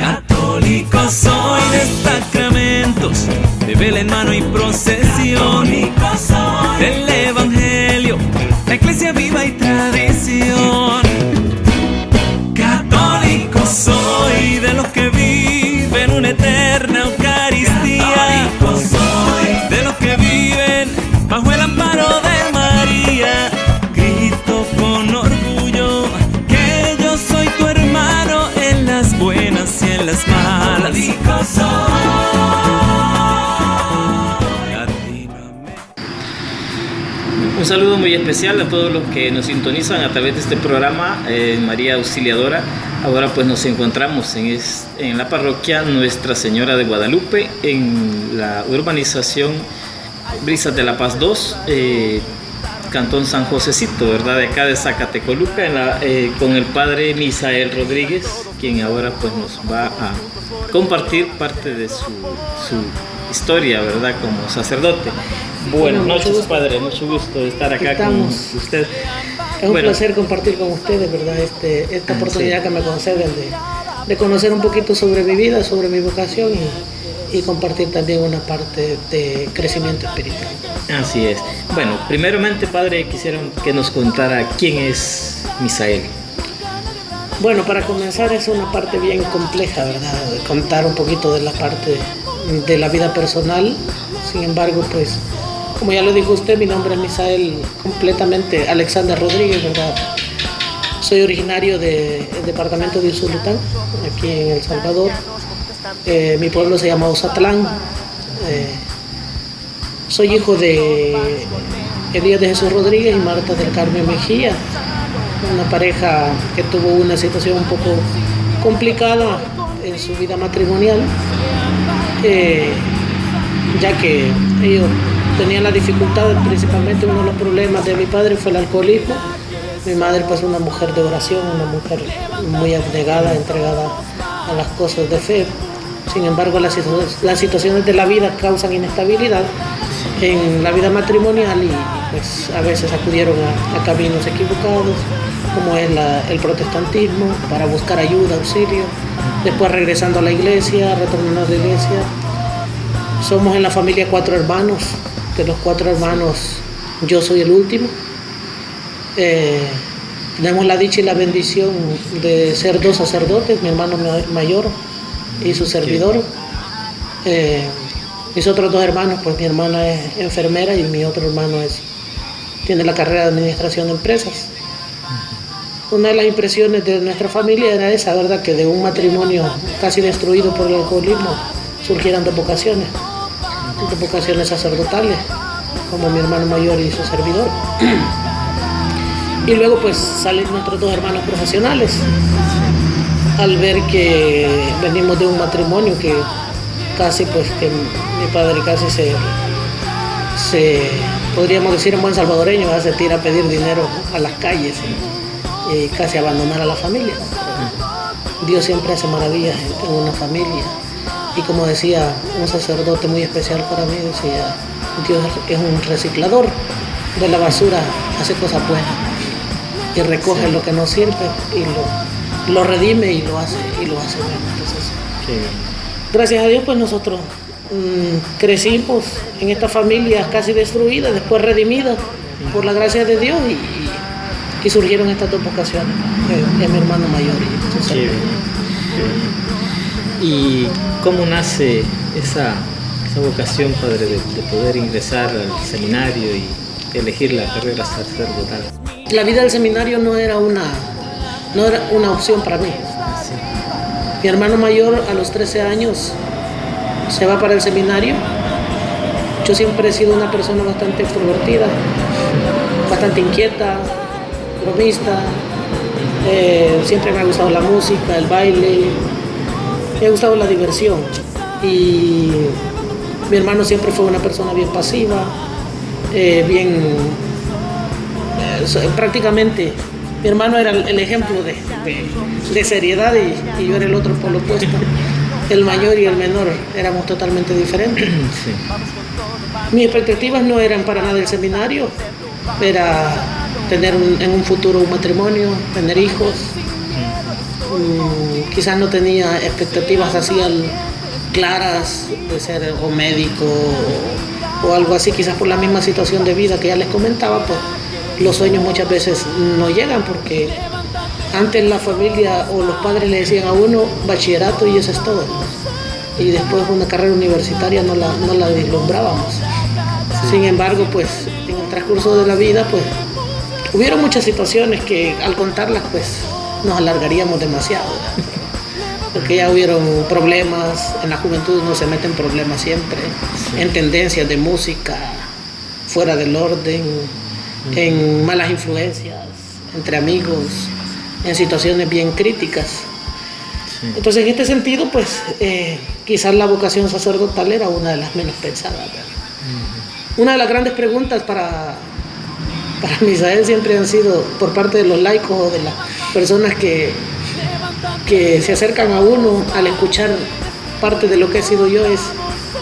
Católico soy de sacramentos, de vela en mano y procesión. Católico soy del evangelio, la iglesia viva y tradición. Católico soy de los que viven una eterna Eucaristía. Católico soy de los que viven bajo el amparo de María. Grito con orgullo que yo soy tu hermano en las buenas y en las malas. Católico soy. Un saludo muy especial a todos los que nos sintonizan a través de este programa María Auxiliadora. Ahora pues nos encontramos en la parroquia Nuestra Señora de Guadalupe, en la urbanización Brisas de la Paz 2, Cantón San Josecito, ¿verdad? De acá de Zacatecoluca, con el padre Misael Rodríguez, quien ahora pues nos va a compartir parte de su historia, ¿verdad? Como sacerdote. Buenas noches, padre, mucho gusto de estar acá con usted. Es un placer compartir con ustedes, ¿verdad? Esta oportunidad que me conceden de conocer un poquito sobre mi vida, sobre mi vocación y compartir también una parte de crecimiento espiritual. Así es. Bueno, primeramente, padre, quisiera que nos contara quién es Misael. Bueno, para comenzar es una parte bien compleja, ¿verdad? Contar un poquito de la parte de la vida personal. Sin embargo, pues, como ya lo dijo usted, mi nombre es Misael, completamente Alexander Rodríguez, ¿verdad? Soy originario del departamento de Usulután, aquí en El Salvador. Mi pueblo se llama Ozatlán. Soy hijo de Elías de Jesús Rodríguez y Marta del Carmen Mejía, una pareja que tuvo una situación un poco complicada en su vida matrimonial, ya que ellos tenían la dificultad, principalmente uno de los problemas de mi padre fue el alcoholismo. Mi madre pues una mujer de oración, una mujer muy abnegada, entregada a las cosas de fe. Sin embargo, las situaciones de la vida causan inestabilidad en la vida matrimonial y pues a veces acudieron a caminos equivocados, como es el protestantismo, para buscar ayuda, auxilio. Después regresando a la iglesia, retornando a la iglesia. Somos en la familia 4 hermanos. De los 4 hermanos, yo soy el último. Tenemos la dicha y la bendición de ser 2 sacerdotes, mi hermano mayor y su servidor. Mis otros 2 hermanos, pues mi hermana es enfermera y mi otro hermano tiene la carrera de administración de empresas. Una de las impresiones de nuestra familia era esa, ¿verdad? Que de un matrimonio casi destruido por el alcoholismo surgieran 2 vocaciones sacerdotales, como mi hermano mayor y su servidor. Y luego pues salen nuestros 2 hermanos profesionales, al ver que venimos de un matrimonio que casi pues que mi padre casi se podríamos decir en buen salvadoreño, se tira a pedir dinero a las calles y casi abandonar a la familia. Dios siempre hace maravillas en una familia. Y como decía un sacerdote muy especial para mí, decía, Dios es un reciclador de la basura, hace cosas buenas y recoge lo que no sirve y lo redime y lo hace bueno. Entonces, gracias a Dios pues nosotros crecimos en esta familia casi destruida, después redimida por la gracia de Dios y surgieron estas 2 vocaciones, de mi hermano mayor y su servidor. ¿Y cómo nace esa vocación, padre, de poder ingresar al seminario y elegir la carrera sacerdotal? La vida del seminario no era una opción para mí. Sí. Mi hermano mayor a los 13 años se va para el seminario. Yo siempre he sido una persona bastante extrovertida, bastante inquieta, bromista. Siempre me ha gustado la música, el baile. Me ha gustado la diversión y mi hermano siempre fue una persona bien pasiva, prácticamente mi hermano era el ejemplo de seriedad y yo era el otro polo opuesto. El mayor y el menor éramos totalmente diferentes. Sí. Mis expectativas no eran para nada el seminario, era tener en un futuro un matrimonio, tener hijos. quizás no tenía expectativas así claras de ser o médico o algo así, quizás por la misma situación de vida que ya les comentaba, pues los sueños muchas veces no llegan, porque antes la familia o los padres le decían a uno bachillerato y eso es todo, y después una carrera universitaria no la vislumbrábamos. Sin embargo, pues en el transcurso de la vida, pues hubieron muchas situaciones que al contarlas, pues nos alargaríamos demasiado, porque ya hubieron problemas. En la juventud uno se mete en problemas siempre, en tendencias de música fuera del orden, en malas influencias entre amigos, en situaciones bien críticas. Entonces, en este sentido, pues quizás la vocación sacerdotal era una de las menos pensadas, ¿verdad? Una de las grandes preguntas para Misael siempre han sido, por parte de los laicos o de las personas que se acercan a uno al escuchar parte de lo que he sido yo, es: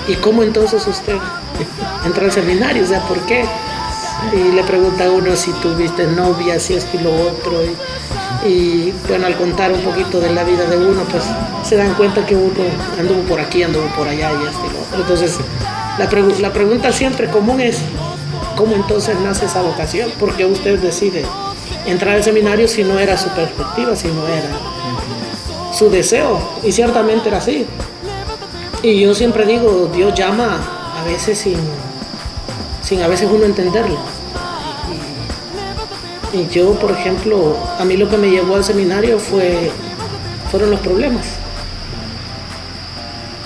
¿y cómo entonces usted entró al seminario? O sea, ¿por qué? Y le pregunta a uno si tuviste novia, si esto y lo otro. Y bueno, al contar un poquito de la vida de uno, pues se dan cuenta que uno anduvo por aquí, anduvo por allá y esto y lo otro. Entonces, la pregunta siempre común es: ¿cómo entonces nace esa vocación? ¿Por qué usted decide entrar al seminario si no era su perspectiva, si no era su deseo? Y ciertamente era así. Y yo siempre digo, Dios llama a veces sin a veces uno entenderlo. Y yo, por ejemplo, a mí lo que me llevó al seminario fueron los problemas.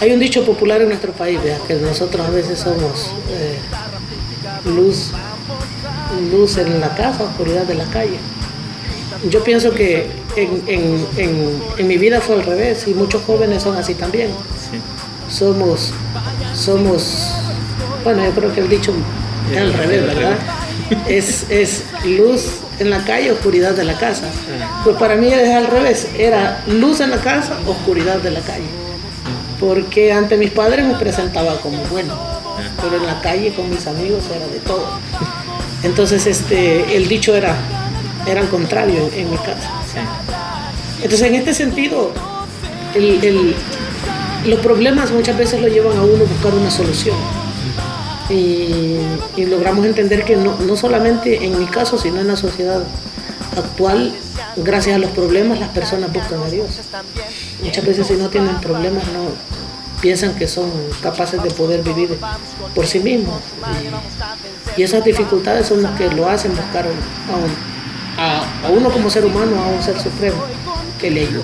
Hay un dicho popular en nuestro país, ¿verdad?, que nosotros a veces somos luz en la casa, oscuridad de la calle. Yo pienso que en mi vida fue al revés, y muchos jóvenes son así también. Somos, bueno, yo creo que el dicho es al revés, ¿verdad? Es luz en la calle, oscuridad de la casa. Pues para mí es al revés, era luz en la casa, oscuridad de la calle. Porque ante mis padres me presentaba como bueno, pero en la calle con mis amigos era de todo. Entonces el dicho era al contrario en mi casa. Entonces, en este sentido, los problemas muchas veces lo llevan a uno a buscar una solución. Y logramos entender que no solamente en mi caso, sino en la sociedad actual, gracias a los problemas las personas buscan a Dios. Muchas veces, si no tienen problemas, no piensan que son capaces de poder vivir por sí mismos, y esas dificultades son las que lo hacen buscar a uno como ser humano, a un ser supremo que le ayude.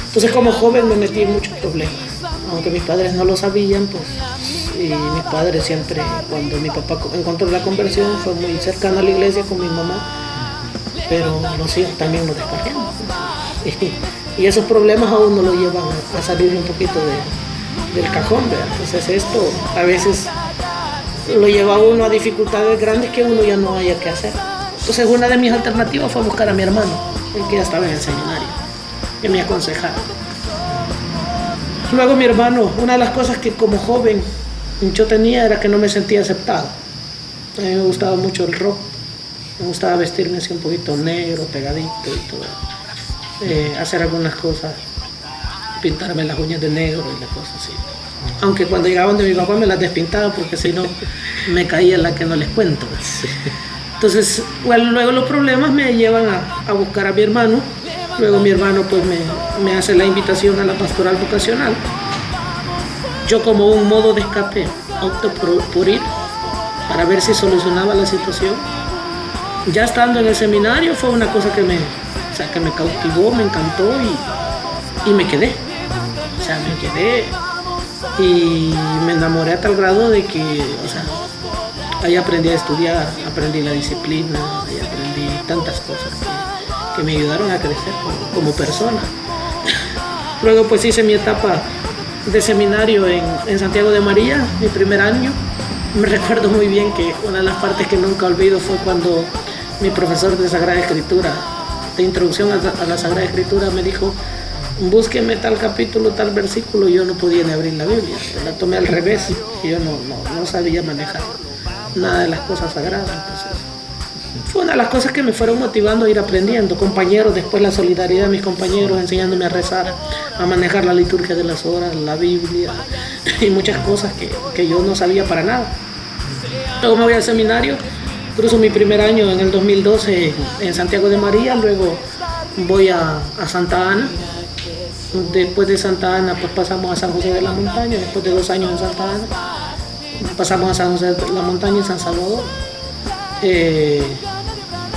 Entonces, como joven me metí en muchos problemas, aunque mis padres no lo sabían, pues, y mis padres siempre, cuando mi papá encontró la conversión, fue muy cercano a la iglesia con mi mamá, pero los hijos también nos descarriamos. Y esos problemas a uno lo llevan a salir un poquito del cajón, ¿verdad? Entonces esto a veces lo lleva a uno a dificultades grandes que uno ya no haya que hacer. Entonces una de mis alternativas fue buscar a mi hermano, el que ya estaba en el seminario, que me aconsejara. Luego mi hermano, una de las cosas que como joven yo tenía era que no me sentía aceptado. A mí me gustaba mucho el rock, me gustaba vestirme así un poquito negro, pegadito y todo. Hacer algunas cosas, pintarme las uñas de negro y las cosas así. Aunque cuando llegaban de mi papá me las despintaba, porque si no me caía la que no les cuento. Entonces, bueno, luego los problemas me llevan a buscar a mi hermano. Luego mi hermano pues me hace la invitación a la pastoral vocacional. Yo, como un modo de escape, opto por ir para ver si solucionaba la situación. Ya estando en el seminario fue una cosa que me cautivó, me encantó y me quedé. O sea, me quedé y me enamoré a tal grado de que, o sea, ahí aprendí a estudiar, aprendí la disciplina, ahí aprendí tantas cosas que me ayudaron a crecer como persona. Luego pues hice mi etapa de seminario en Santiago de María, mi primer año. Me recuerdo muy bien que una de las partes que nunca olvido fue cuando mi profesor de Sagrada Escritura, de introducción a la Sagrada Escritura, me dijo: búsqueme tal capítulo, tal versículo. Yo no podía ni abrir la Biblia, la tomé al revés y yo no sabía manejar nada de las cosas sagradas. Entonces Fue una de las cosas que me fueron motivando a ir aprendiendo. Compañeros, después la solidaridad de mis compañeros enseñándome a rezar, a manejar la liturgia de las horas, la Biblia y muchas cosas que yo no sabía para nada. Luego me voy al seminario, cruzo mi primer año en el 2012 en Santiago de María, luego voy a Santa Ana. Después de Santa Ana pues pasamos a San José de la Montaña, después de 2 años en Santa Ana pasamos a San José de la Montaña en San Salvador.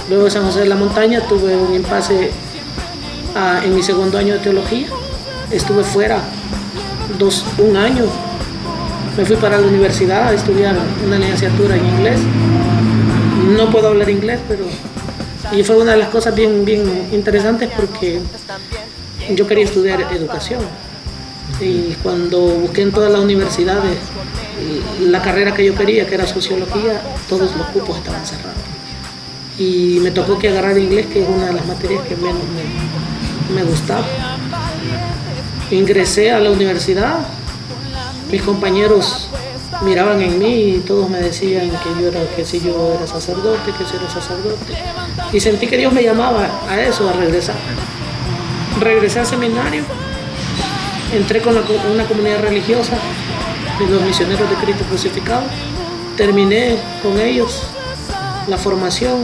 Luego de San José de la Montaña tuve un impasse en mi segundo año de teología, estuve fuera un año, me fui para la universidad a estudiar una licenciatura en inglés. No puedo hablar inglés, y fue una de las cosas bien interesantes porque yo quería estudiar educación y cuando busqué en todas las universidades la carrera que yo quería, que era sociología, todos los cupos estaban cerrados y me tocó que agarrar inglés, que es una de las materias que menos me gustaba. Ingresé a la universidad, mis compañeros miraban en mí y todos me decían que si yo era sacerdote, y sentí que Dios me llamaba a eso, a regresar. Regresé al seminario, entré con una comunidad religiosa de los misioneros de Cristo crucificado, terminé con ellos la formación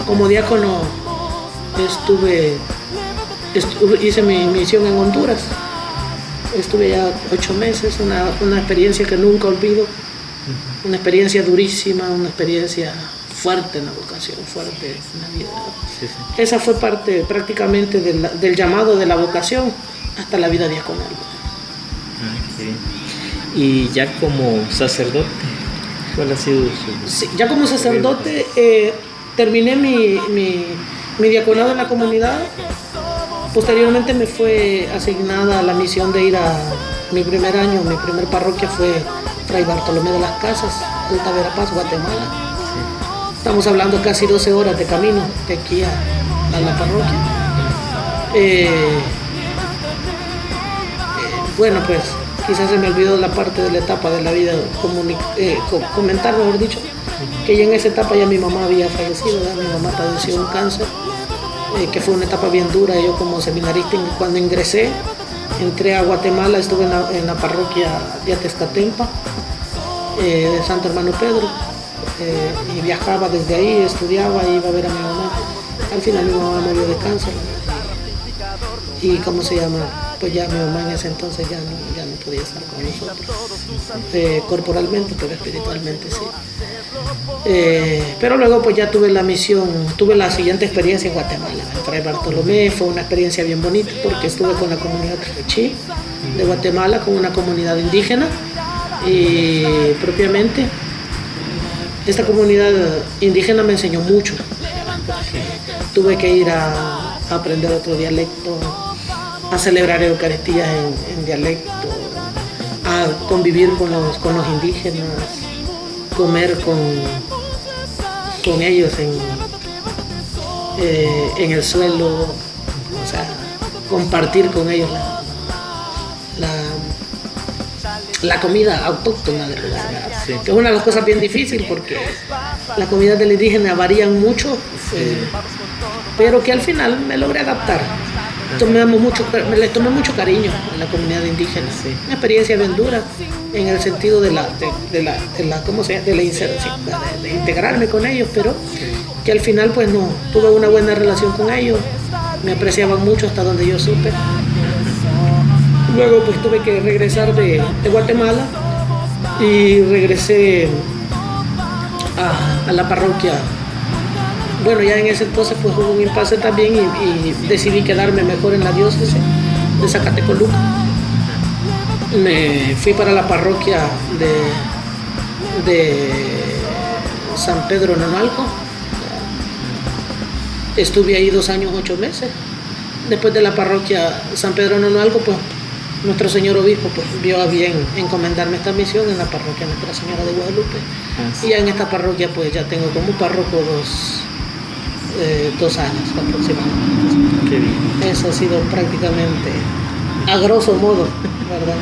como diácono, hice mi misión en Honduras, estuve ya 8 meses, una experiencia que nunca olvido, una experiencia durísima, una experiencia fuerte en la vocación, fuerte en la vida. Sí. Esa fue parte prácticamente del llamado de la vocación hasta la vida diaconal. Okay. Y ya como sacerdote, ¿cuál ha sido su...? Sí, ya como sacerdote terminé mi diaconado en la comunidad. Posteriormente me fue asignada la misión de ir a mi primer año, mi primer parroquia fue Fray Bartolomé de las Casas, Alta Verapaz, Guatemala. Estamos hablando casi 12 horas de camino de aquí a la parroquia. Bueno, pues quizás se me olvidó la parte de la etapa de la vida, comentar, mejor dicho, que ya en esa etapa ya mi mamá había fallecido, mi mamá padeció un cáncer, que fue una etapa bien dura. Yo como seminarista, cuando entré a Guatemala, estuve en la parroquia de Atezcatempa, de Santo Hermano Pedro, y viajaba desde ahí, estudiaba, iba a ver a mi mamá. Al final mi mamá murió de cáncer y pues ya mi mamá en ese entonces ya no podía estar con nosotros, corporalmente, pero espiritualmente sí. Pero luego pues ya tuve la siguiente experiencia en Guatemala, en Fray Bartolomé. Fue una experiencia bien bonita porque estuve con la comunidad Quechí de Guatemala, con una comunidad indígena, y propiamente esta comunidad indígena me enseñó mucho. Tuve que ir a aprender otro dialecto, a celebrar Eucaristías en dialecto, a convivir con los indígenas, comer con ellos en el suelo, o sea, compartir con ellos la comida autóctona del lugar, sí. Que es una de las cosas bien difíciles porque las comidas del indígena varían mucho, sí. Pero que al final me logré adaptar. Les tomé mucho cariño a la comunidad indígena, sí. Una experiencia bien dura en el sentido de integrarme con ellos, pero sí. Que al final pues no, tuve una buena relación con ellos, me apreciaban mucho hasta donde yo supe. Luego pues tuve que regresar de Guatemala y regresé a la parroquia. Bueno, ya en ese entonces pues hubo un impasse también y decidí quedarme mejor en la diócesis de Zacatecoluca. Me fui para la parroquia de San Pedro Nonalco. Estuve ahí 2 años 8 meses. Después de la parroquia San Pedro Nonalco, pues nuestro señor obispo pues vio a bien encomendarme esta misión en la parroquia Nuestra Señora de Guadalupe. Y ya en esta parroquia pues ya tengo como párroco 2 años aproximadamente. Qué bien. Eso ha sido prácticamente a grosso modo, ¿verdad?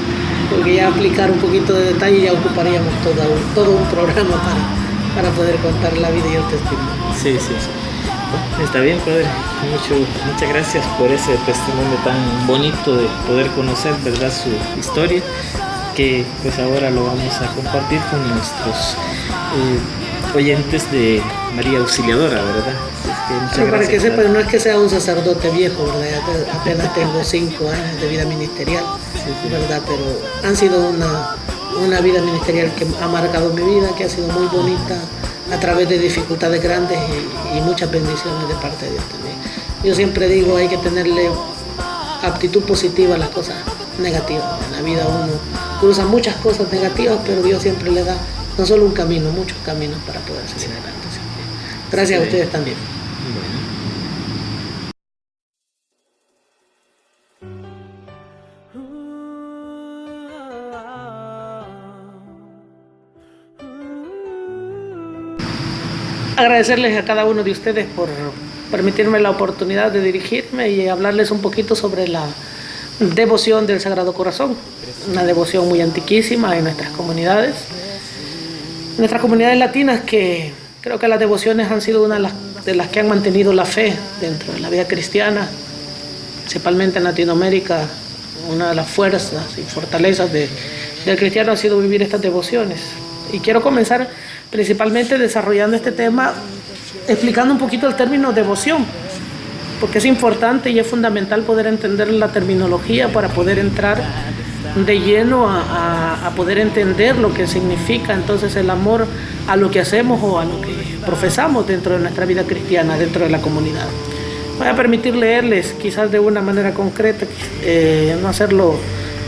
Porque ya aplicar un poquito de detalle ya ocuparíamos todo un programa para poder contar la vida y el testimonio. Sí, sí. Está bien, padre. Muchas gracias por ese testimonio tan bonito de poder conocer, ¿verdad?, su historia, que pues ahora lo vamos a compartir con nuestros oyentes de María Auxiliadora, ¿verdad? Sí, para que sepan, no es que sea un sacerdote viejo, ¿verdad? Apenas tengo 5 años de vida ministerial, ¿verdad? Pero han sido una vida ministerial que ha marcado mi vida, que ha sido muy bonita a través de dificultades grandes y muchas bendiciones de parte de Dios también. Yo siempre digo, hay que tenerle actitud positiva a las cosas negativas. En la vida uno cruza muchas cosas negativas, pero Dios siempre le da no solo un camino, muchos caminos para poder seguir adelante. Gracias a ustedes también. Agradecerles a cada uno de ustedes por permitirme la oportunidad de dirigirme y hablarles un poquito sobre la devoción del Sagrado Corazón, una devoción muy antiquísima en nuestras comunidades latinas, que creo que las devociones han sido una de las que han mantenido la fe dentro de la vida cristiana, principalmente en Latinoamérica. Una de las fuerzas y fortalezas del cristiano ha sido vivir estas devociones. Y quiero comenzar principalmente desarrollando este tema, explicando un poquito el término devoción, porque es importante y es fundamental poder entender la terminología para poder entrar de lleno a poder entender lo que significa entonces el amor a lo que hacemos o a lo que profesamos dentro de nuestra vida cristiana, dentro de la comunidad. Voy a permitir leerles quizás de una manera concreta, no hacerlo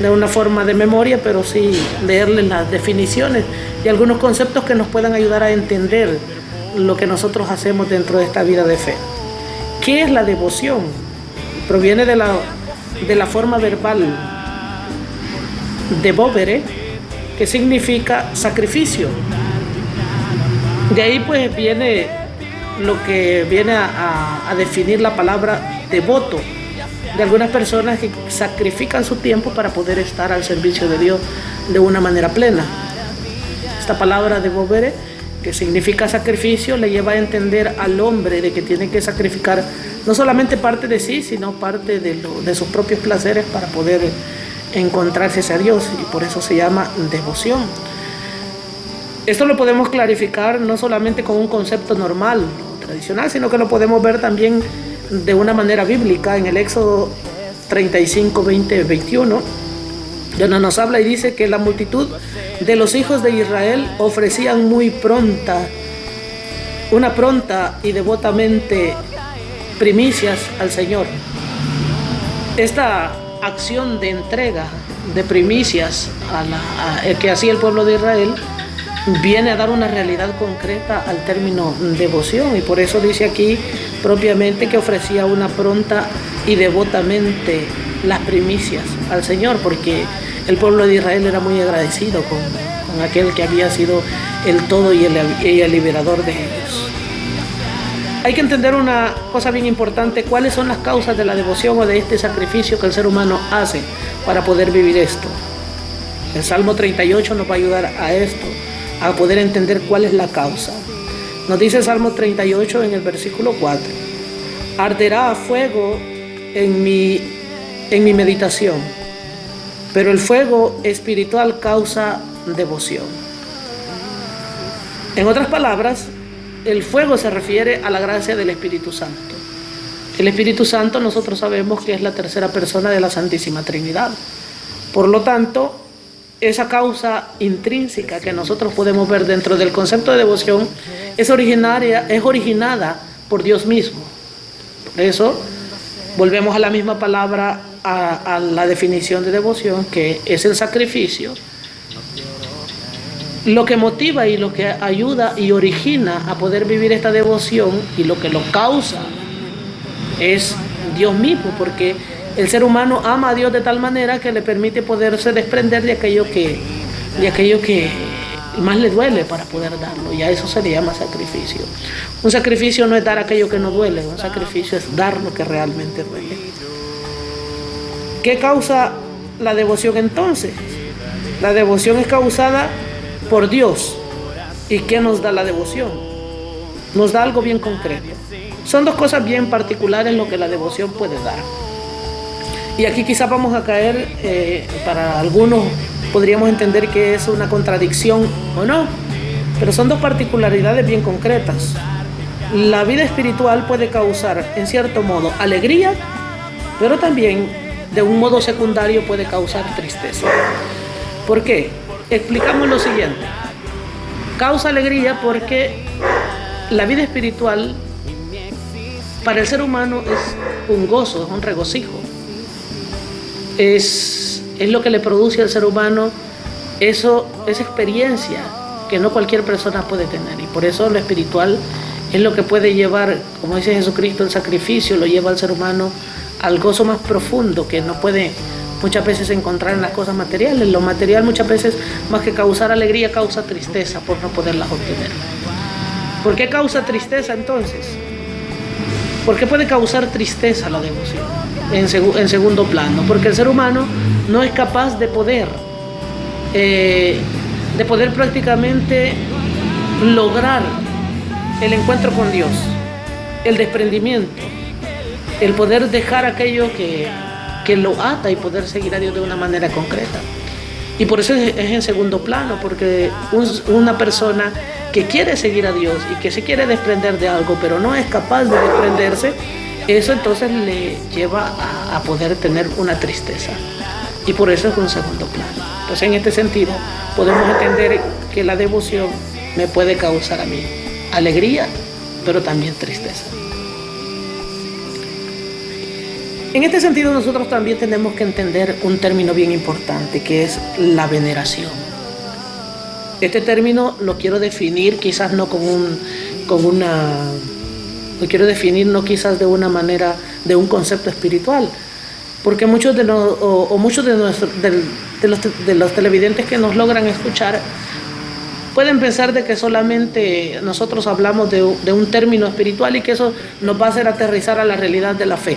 de una forma de memoria, pero sí leerles las definiciones y algunos conceptos que nos puedan ayudar a entender lo que nosotros hacemos dentro de esta vida de fe. ¿Qué es la devoción? Proviene de la forma verbal devovere, que significa sacrificio. De ahí pues viene lo que viene a definir la palabra devoto, de algunas personas que sacrifican su tiempo para poder estar al servicio de Dios de una manera plena. Esta palabra devovere, que significa sacrificio, le lleva a entender al hombre de que tiene que sacrificar no solamente parte de sí, sino parte de sus propios placeres para poder encontrarse hacia Dios, y por eso se llama devoción. Esto lo podemos clarificar no solamente con un concepto normal o tradicional, sino que lo podemos ver también de una manera bíblica en el Éxodo 35, 20, 21, donde nos habla y dice que la multitud de los hijos de Israel ofrecían una pronta y devotamente primicias al Señor. Esta acción de entrega de primicias que hacía el pueblo de Israel viene a dar una realidad concreta al término devoción, y por eso dice aquí propiamente que ofrecía una pronta y devotamente las primicias al Señor, porque el pueblo de Israel era muy agradecido con aquel que había sido el todo y el liberador de ellos. Hay que entender una cosa bien importante: cuáles son las causas de la devoción o de este sacrificio que el ser humano hace para poder vivir esto. El Salmo 38 nos va a ayudar a esto, a poder entender cuál es la causa. Nos dice el Salmo 38 en el versículo 4: arderá a fuego en mi meditación, pero el fuego espiritual causa devoción. En otras palabras, el fuego se refiere a la gracia del Espíritu Santo. El Espíritu Santo nosotros sabemos que es la tercera persona de la Santísima Trinidad. Por lo tanto, esa causa intrínseca que nosotros podemos ver dentro del concepto de devoción es originada por Dios mismo. Por eso volvemos a la misma palabra, a la definición de devoción, que es el sacrificio. Lo que motiva y lo que ayuda y origina a poder vivir esta devoción, y lo que lo causa, es Dios mismo, porque el ser humano ama a Dios de tal manera que le permite poderse desprender de aquello que más le duele para poder darlo, y a eso se le llama sacrificio. Un sacrificio no es dar aquello que no duele, un sacrificio es dar lo que realmente duele. ¿Qué causa la devoción entonces? La devoción es causada por Dios. ¿Y qué nos da la devoción? nos da algo bien concreto. Son dos cosas bien particulares lo que la devoción puede dar. Y aquí quizás vamos a caer, para algunos podríamos entender que es una contradicción o no, pero son dos particularidades bien concretas. La vida espiritual puede causar, en cierto modo, alegría, pero también, de un modo secundario, puede causar tristeza. ¿Por qué? Explicamos lo siguiente. Causa alegría porque la vida espiritual para el ser humano es un gozo, es un regocijo. Es lo que le produce al ser humano esa experiencia que no cualquier persona puede tener. Y por eso lo espiritual es lo que puede llevar, como dice Jesucristo, el sacrificio lo lleva al ser humano al gozo más profundo que no puede muchas veces encontrar en las cosas materiales. Lo material muchas veces, más que causar alegría, causa tristeza por no poderlas obtener. ¿Por qué causa tristeza entonces? ¿Por qué puede causar tristeza la devoción? En segundo plano, porque el ser humano no es capaz de poder prácticamente lograr el encuentro con Dios, el desprendimiento, el poder dejar aquello que lo ata y poder seguir a Dios de una manera concreta. Y por eso es en segundo plano, porque una persona que quiere seguir a Dios y que se quiere desprender de algo, pero no es capaz de desprenderse, eso entonces le lleva a poder tener una tristeza. Y por eso es un segundo plano. Entonces, en este sentido, podemos entender que la devoción me puede causar a mí alegría, pero también tristeza. En este sentido, nosotros también tenemos que entender un término bien importante, que es la veneración. Este término lo quiero definir quizás no lo quiero definir no quizás de una manera, de un concepto espiritual, porque muchos de los televidentes que nos logran escuchar pueden pensar de que solamente nosotros hablamos de un término espiritual y que eso nos va a hacer aterrizar a la realidad de la fe.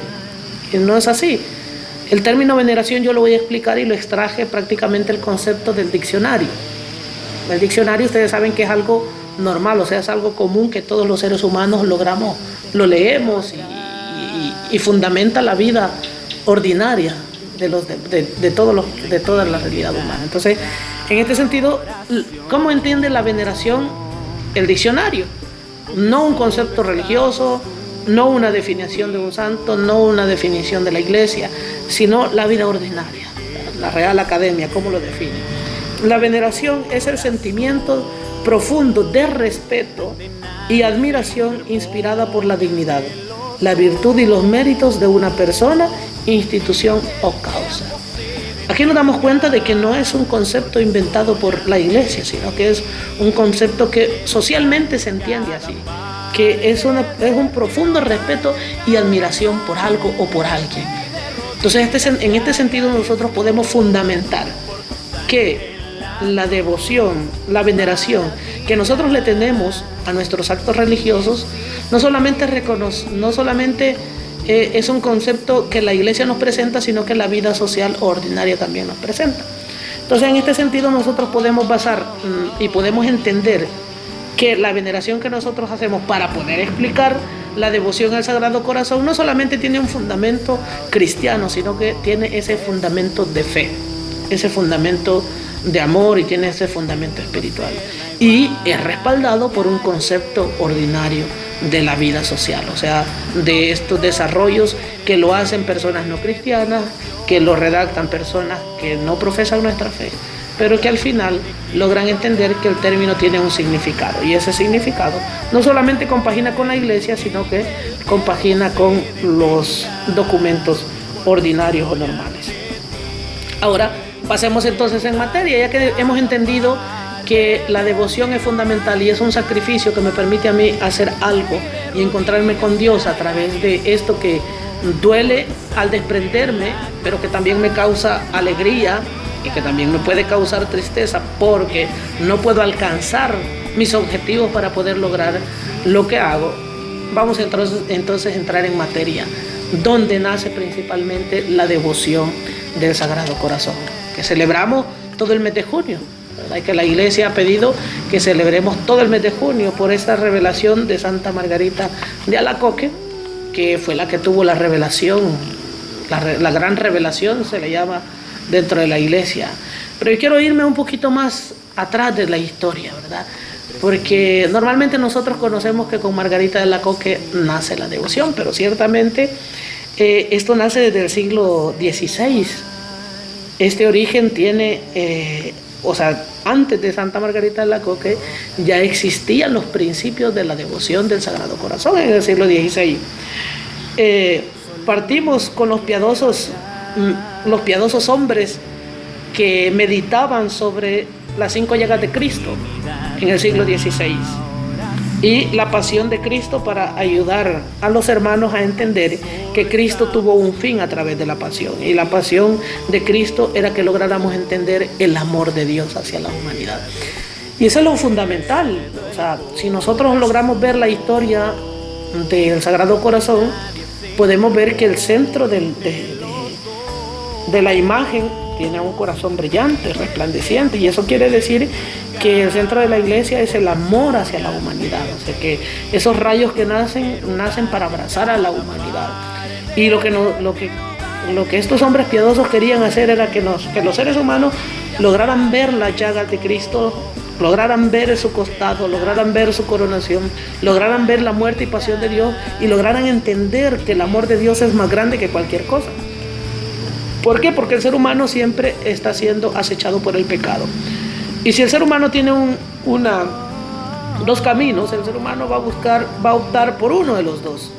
Y no es así. El término veneración yo lo voy a explicar y lo extraje prácticamente el concepto del diccionario. El diccionario, ustedes saben que es algo normal, o sea, es algo común que todos los seres humanos lo leemos y fundamenta la vida ordinaria de toda la realidad humana. Entonces, en este sentido, ¿cómo entiende la veneración el diccionario? No un concepto religioso, no una definición de un santo, no una definición de la iglesia, sino la vida ordinaria. La Real Academia, ¿cómo lo define? La veneración es el sentimiento profundo de respeto y admiración inspirada por la dignidad, la virtud y los méritos de una persona, institución o causa. Aquí nos damos cuenta de que no es un concepto inventado por la iglesia, sino que es un concepto que socialmente se entiende así, que es un profundo respeto y admiración por algo o por alguien. Entonces, en este sentido nosotros podemos fundamentar que la devoción, la veneración que nosotros le tenemos a nuestros actos religiosos, no solamente es un concepto que la iglesia nos presenta, sino que la vida social ordinaria también nos presenta. Entonces, en este sentido nosotros podemos basar y podemos entender que la veneración que nosotros hacemos para poder explicar la devoción al Sagrado Corazón no solamente tiene un fundamento cristiano, sino que tiene ese fundamento de fe, ese fundamento de amor y tiene ese fundamento espiritual. Y es respaldado por un concepto ordinario de la vida social, o sea, de estos desarrollos que lo hacen personas no cristianas, que lo redactan personas que no profesan nuestra fe, pero que al final logran entender que el término tiene un significado, y ese significado no solamente compagina con la iglesia, sino que compagina con los documentos ordinarios o normales. Ahora, pasemos entonces en materia, ya que hemos entendido que la devoción es fundamental y es un sacrificio que me permite a mí hacer algo y encontrarme con Dios a través de esto que duele al desprenderme, pero que también me causa alegría y que también me puede causar tristeza porque no puedo alcanzar mis objetivos para poder lograr lo que hago. Vamos entonces a entrar en materia, donde nace principalmente la devoción del Sagrado Corazón, que celebramos todo el mes de junio. ¿verdad? Y que la Iglesia ha pedido que celebremos todo el mes de junio por esta revelación de Santa Margarita de Alacoque, que fue la que tuvo la revelación, la gran revelación se le llama dentro de la Iglesia. Pero yo quiero irme un poquito más atrás de la historia, ¿verdad? Porque normalmente nosotros conocemos que con Margarita de Alacoque nace la devoción, pero ciertamente esto nace desde el siglo XVI. Este origen tiene, antes de Santa Margarita de Alacoque ya existían los principios de la devoción del Sagrado Corazón en el siglo XVI. Partimos con los piadosos hombres que meditaban sobre las 5 llagas de Cristo en el siglo XVI y la pasión de Cristo para ayudar a los hermanos a entender que Cristo tuvo un fin a través de la pasión, y la pasión de Cristo era que lográramos entender el amor de Dios hacia la humanidad. Y eso es lo fundamental. O sea, si nosotros logramos ver la historia del Sagrado Corazón, podemos ver que el centro de la imagen tiene un corazón brillante, resplandeciente, y eso quiere decir que el centro de la Iglesia es el amor hacia la humanidad. O sea, que esos rayos que nacen para abrazar a la humanidad. Y lo que estos hombres piadosos querían hacer era que los seres humanos lograran ver las llagas de Cristo, lograran ver su costado, lograran ver su coronación, lograran ver la muerte y pasión de Dios, y lograran entender que el amor de Dios es más grande que cualquier cosa. ¿Por qué? Porque el ser humano siempre está siendo acechado por el pecado. Y si el ser humano tiene dos caminos, el ser humano va a optar por uno de los dos.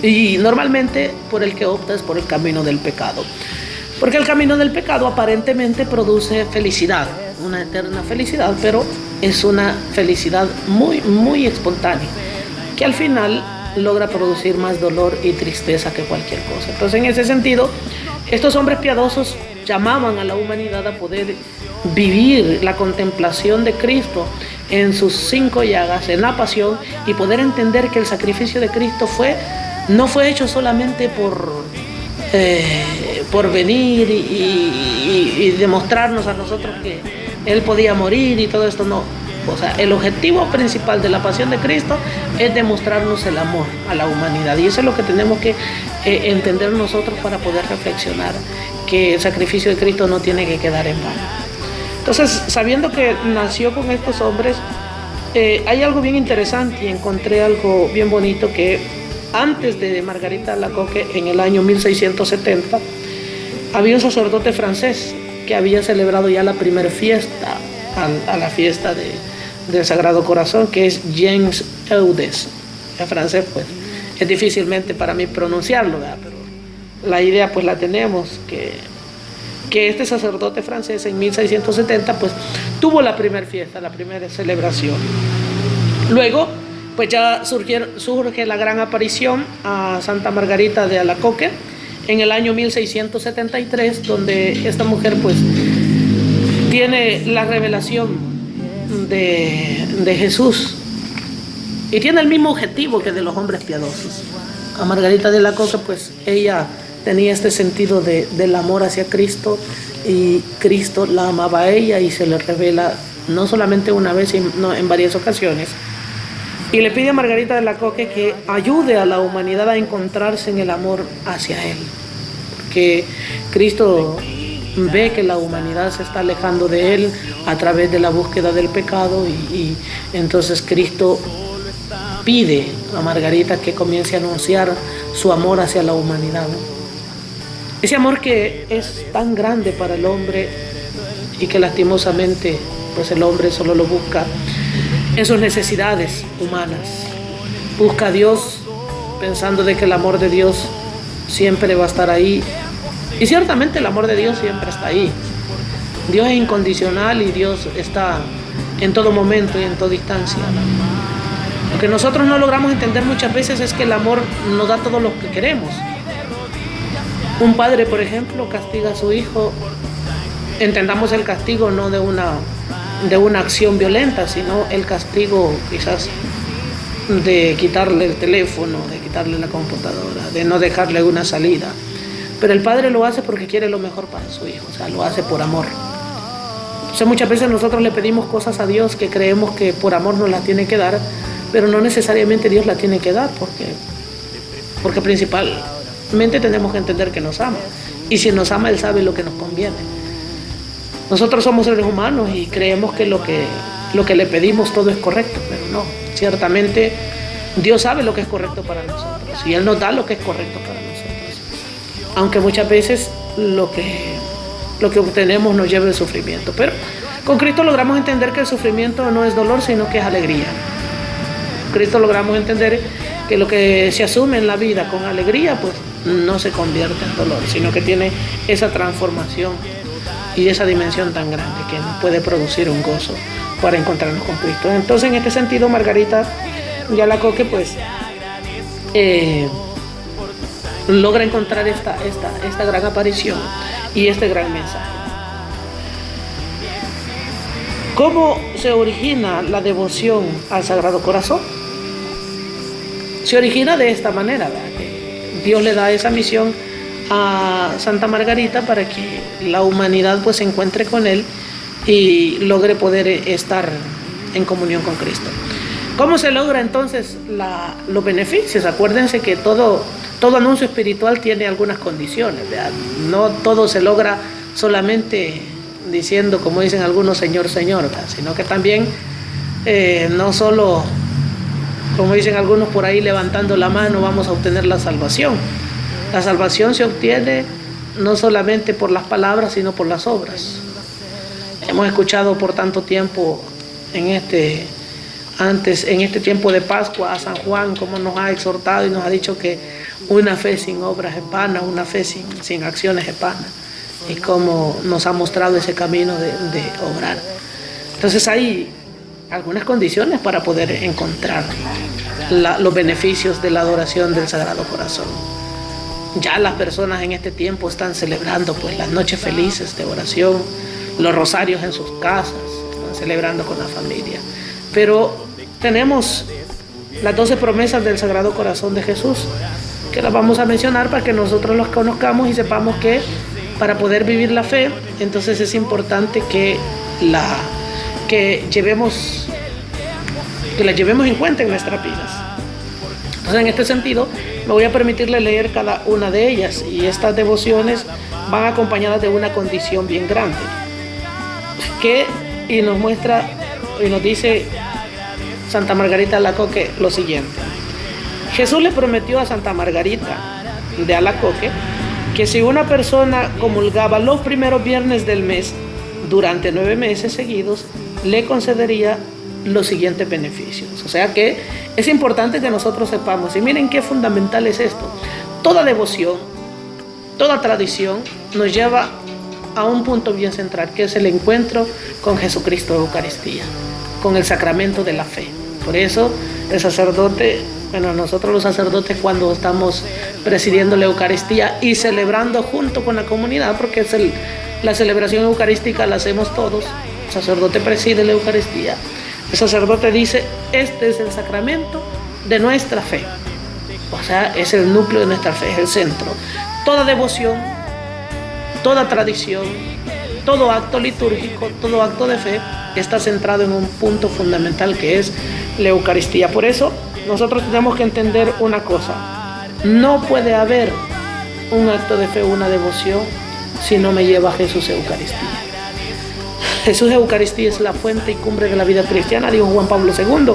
Y normalmente por el que opta es por el camino del pecado. Porque el camino del pecado aparentemente produce felicidad, una eterna felicidad, pero es una felicidad muy, muy espontánea, que al final logra producir más dolor y tristeza que cualquier cosa. Entonces, en ese sentido, estos hombres piadosos llamaban a la humanidad a poder vivir la contemplación de Cristo en sus 5 llagas, en la pasión, y poder entender que el sacrificio de Cristo no fue hecho solamente por venir y demostrarnos a nosotros que Él podía morir y todo esto, no. O sea, el objetivo principal de la pasión de Cristo es demostrarnos el amor a la humanidad, y eso es lo que tenemos que entender nosotros para poder reflexionar, que el sacrificio de Cristo no tiene que quedar en vano. Entonces, sabiendo que nació con estos hombres, hay algo bien interesante, y encontré algo bien bonito, que antes de Margarita de Alacoque, en el año 1670, había un sacerdote francés que había celebrado ya la primera fiesta, a la fiesta del Sagrado Corazón, que es Jean Eudes. En francés, pues, es difícilmente para mí pronunciarlo, ¿verdad? Pero la idea, pues, la tenemos, que este sacerdote francés en 1670, pues, tuvo la primera fiesta, la primera celebración. Luego, pues, ya surge la gran aparición a Santa Margarita de Alacoque en el año 1673, donde esta mujer, pues, tiene la revelación de Jesús, y tiene el mismo objetivo que de los hombres piadosos. A Margarita de Alacoque, pues, ella tenía este sentido del amor hacia Cristo, y Cristo la amaba a ella, y se le revela no solamente una vez, sino en varias ocasiones, y le pide a Margarita de Alacoque que ayude a la humanidad a encontrarse en el amor hacia Él, porque Cristo ve que la humanidad se está alejando de Él a través de la búsqueda del pecado, y entonces Cristo pide a Margarita que comience a anunciar su amor hacia la humanidad, ¿no? Ese amor que es tan grande para el hombre, y que lastimosamente, pues, el hombre solo lo busca en sus necesidades humanas. Busca a Dios pensando de que el amor de Dios siempre va a estar ahí. Y ciertamente el amor de Dios siempre está ahí. Dios es incondicional, y Dios está en todo momento y en toda instancia. Lo que nosotros no logramos entender muchas veces es que el amor nos da todo lo que queremos. Un padre, por ejemplo, castiga a su hijo. Entendamos el castigo no de una acción violenta, sino el castigo quizás de quitarle el teléfono, de quitarle la computadora, de no dejarle una salida. Pero el padre lo hace porque quiere lo mejor para su hijo, o sea, lo hace por amor. Entonces muchas veces nosotros le pedimos cosas a Dios que creemos que por amor nos las tiene que dar, pero no necesariamente Dios las tiene que dar, porque principalmente tenemos que entender que nos ama. Y si nos ama, Él sabe lo que nos conviene. Nosotros somos seres humanos y creemos que lo que le pedimos todo es correcto, pero no. Ciertamente Dios sabe lo que es correcto para nosotros y Él nos da lo que es correcto para nosotros. Aunque muchas veces lo que obtenemos nos lleva al sufrimiento. Pero con Cristo logramos entender que el sufrimiento no es dolor, sino que es alegría. Con Cristo logramos entender que lo que se asume en la vida con alegría, pues no se convierte en dolor, sino que tiene esa transformación y esa dimensión tan grande que nos puede producir un gozo para encontrarnos con Cristo. Entonces, en este sentido, Margarita de Alacoque, pues, logra encontrar esta gran aparición y este gran mensaje. ¿Cómo se origina la devoción al Sagrado Corazón? Se origina de esta manera, ¿verdad? Que Dios le da esa misión a Santa Margarita para que la humanidad pues se encuentre con Él y logre poder estar en comunión con Cristo. ¿Cómo se logra entonces los beneficios? Acuérdense que todo anuncio espiritual tiene algunas condiciones, ¿verdad? No todo se logra solamente diciendo, como dicen algunos, Señor, Señor, ¿verdad? Sino que también no solo, como dicen algunos por ahí, levantando la mano vamos a obtener la salvación. La salvación se obtiene no solamente por las palabras, sino por las obras. Hemos escuchado por tanto tiempo en este tiempo de Pascua a San Juan, cómo nos ha exhortado y nos ha dicho que una fe sin obras es vana, una fe sin acciones es vana, y cómo nos ha mostrado ese camino de obrar. Entonces hay algunas condiciones para poder encontrar los beneficios de la adoración del Sagrado Corazón. Ya las personas en este tiempo están celebrando pues las noches felices de oración, los rosarios en sus casas, están celebrando con la familia. Pero tenemos las 12 promesas del Sagrado Corazón de Jesús, que las vamos a mencionar para que nosotros las conozcamos y sepamos que para poder vivir la fe, entonces es importante que la llevemos en cuenta en nuestras vidas. Entonces, en este sentido, me voy a permitirle leer cada una de ellas, y estas devociones van acompañadas de una condición bien grande, y nos muestra y nos dice Santa Margarita de Alacoque lo siguiente. Jesús le prometió a Santa Margarita de Alacoque que si una persona comulgaba los primeros viernes del mes durante 9 meses seguidos, le concedería los siguientes beneficios. O sea que es importante que nosotros sepamos, y miren qué fundamental es esto. Toda devoción, toda tradición nos lleva a un punto bien central, que es el encuentro con Jesucristo de Eucaristía, con el sacramento de la fe. Por eso el sacerdote, nosotros los sacerdotes, cuando estamos presidiendo la Eucaristía y celebrando junto con la comunidad, porque la celebración eucarística la hacemos todos, el sacerdote preside la Eucaristía, el sacerdote dice, este es el sacramento de nuestra fe. O sea, es el núcleo de nuestra fe, es el centro. Toda devoción, toda tradición, todo acto litúrgico, todo acto de fe está centrado en un punto fundamental, que es la Eucaristía. Por eso nosotros tenemos que entender una cosa: no puede haber un acto de fe, una devoción, si no me lleva a Jesús Eucaristía. Jesús Eucaristía es la fuente y cumbre de la vida cristiana, dijo Juan Pablo II,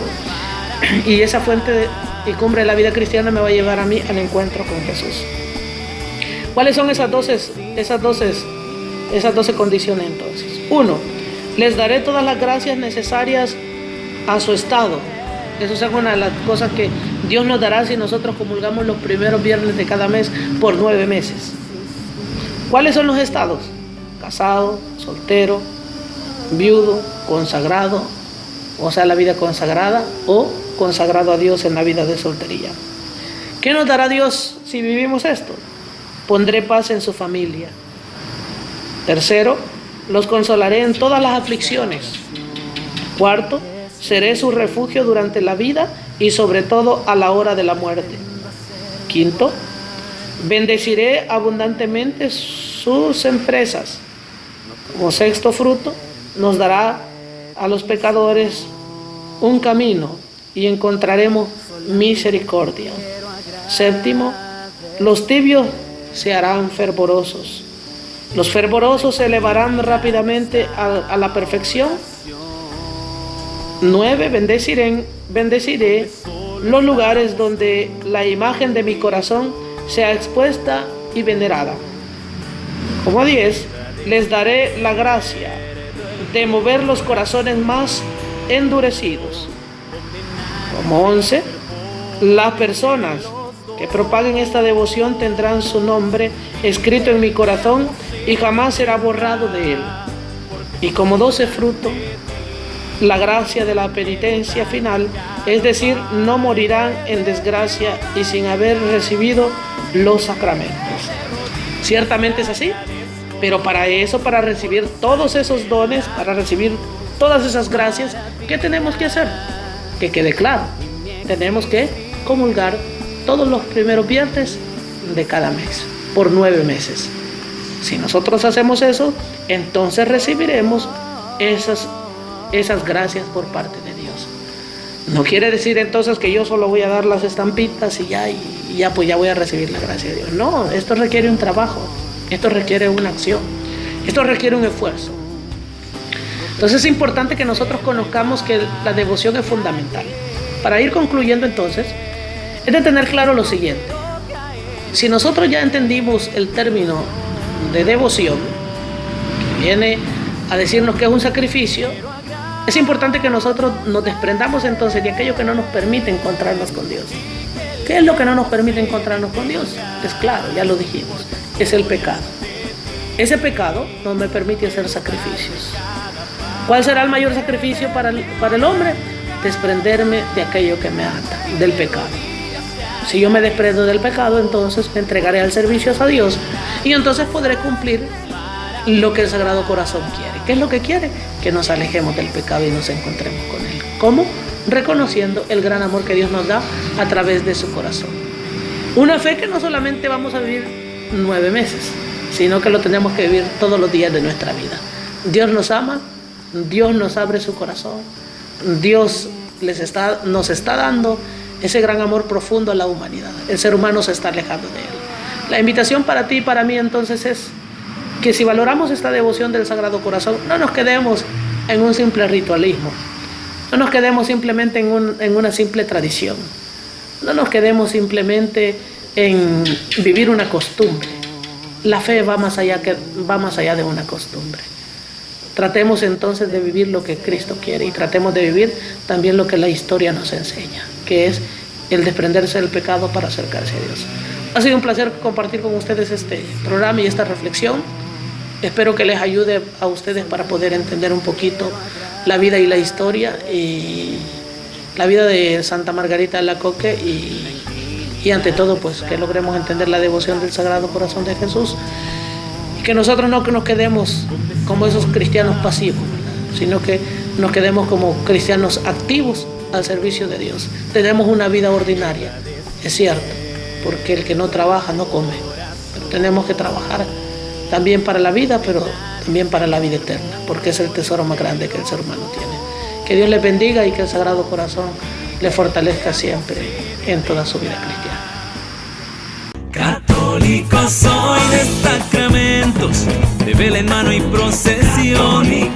y esa fuente y cumbre de la vida cristiana me va a llevar a mí al encuentro con Jesús. ¿Cuáles son esas 12 condiciones entonces? 1. Les daré todas las gracias necesarias a su estado. Eso es una de las cosas que Dios nos dará si nosotros comulgamos los primeros viernes de cada mes por 9 meses. ¿Cuáles son los estados? Casado, soltero, viudo, consagrado, o sea, la vida consagrada, o consagrado a Dios en la vida de soltería. ¿Qué nos dará Dios si vivimos esto? Pondré paz en su familia. 3. Los consolaré en todas las aflicciones. 4. Seré su refugio durante la vida y sobre todo a la hora de la muerte. 5. Bendeciré abundantemente sus empresas. Como 6. fruto, nos dará a los pecadores un camino y encontraremos misericordia. Séptimo, los tibios se harán fervorosos. Los fervorosos se elevarán rápidamente a la perfección. 9, bendeciré los lugares donde la imagen de mi corazón sea expuesta y venerada. Como 10, les daré la gracia de mover los corazones más endurecidos. Como 11, las personas que propaguen esta devoción tendrán su nombre escrito en mi corazón y jamás será borrado de él. Y como 12 fruto, la gracia de la penitencia final, es decir, no morirán en desgracia y sin haber recibido los sacramentos. Ciertamente es así, pero para eso, para recibir todos esos dones, para recibir todas esas gracias, ¿qué tenemos que hacer? Que quede claro, tenemos que comulgar todos los primeros viernes de cada mes, por 9 meses. Si nosotros hacemos eso, entonces recibiremos esas gracias por parte de Dios. No quiere decir entonces que yo solo voy a dar las estampitas y ya voy a recibir la gracia de Dios. No, esto requiere un trabajo, esto requiere una acción, esto requiere un esfuerzo. Entonces es importante que nosotros conozcamos que la devoción es fundamental. Para ir concluyendo entonces, es de tener claro lo siguiente. Si nosotros ya entendimos el término de devoción, que viene a decirnos que es un sacrificio, es importante que nosotros nos desprendamos entonces de aquello que no nos permite encontrarnos con Dios. ¿Qué es lo que no nos permite encontrarnos con Dios? Es claro, ya lo dijimos, es el pecado. Ese pecado no me permite hacer sacrificios. ¿Cuál será el mayor sacrificio para el hombre? Desprenderme de aquello que me ata, del pecado. Si yo me desprendo del pecado, entonces me entregaré al servicio a Dios y entonces podré cumplir lo que el Sagrado Corazón quiere. ¿Qué es lo que quiere? Que nos alejemos del pecado y nos encontremos con Él. ¿Cómo? Reconociendo el gran amor que Dios nos da a través de su corazón. Una fe que no solamente vamos a vivir 9 meses, sino que lo tenemos que vivir todos los días de nuestra vida. Dios nos ama, Dios nos abre su corazón, Dios nos está dando ese gran amor profundo a la humanidad. El ser humano se está alejando de Él. La invitación para ti y para mí entonces es que si valoramos esta devoción del Sagrado Corazón, no nos quedemos en un simple ritualismo, no nos quedemos simplemente en una simple tradición, no nos quedemos simplemente en vivir una costumbre. La fe va más allá de una costumbre. Tratemos entonces de vivir lo que Cristo quiere y tratemos de vivir también lo que la historia nos enseña, que es el desprenderse del pecado para acercarse a Dios. Ha sido un placer compartir con ustedes este programa y esta reflexión. Espero que les ayude a ustedes para poder entender un poquito la vida y la historia y la vida de Santa Margarita de Alacoque y ante todo pues que logremos entender la devoción del Sagrado Corazón de Jesús y que nosotros no nos quedemos como esos cristianos pasivos, ¿verdad? Sino que nos quedemos como cristianos activos al servicio de Dios. Tenemos una vida ordinaria, es cierto, porque el que no trabaja no come, pero tenemos que trabajar también para la vida, pero también para la vida eterna, porque es el tesoro más grande que el ser humano tiene. Que Dios les bendiga y que el Sagrado Corazón le fortalezca siempre en toda su vida cristiana. Católico soy de sacramentos, de vela en mano y procesión.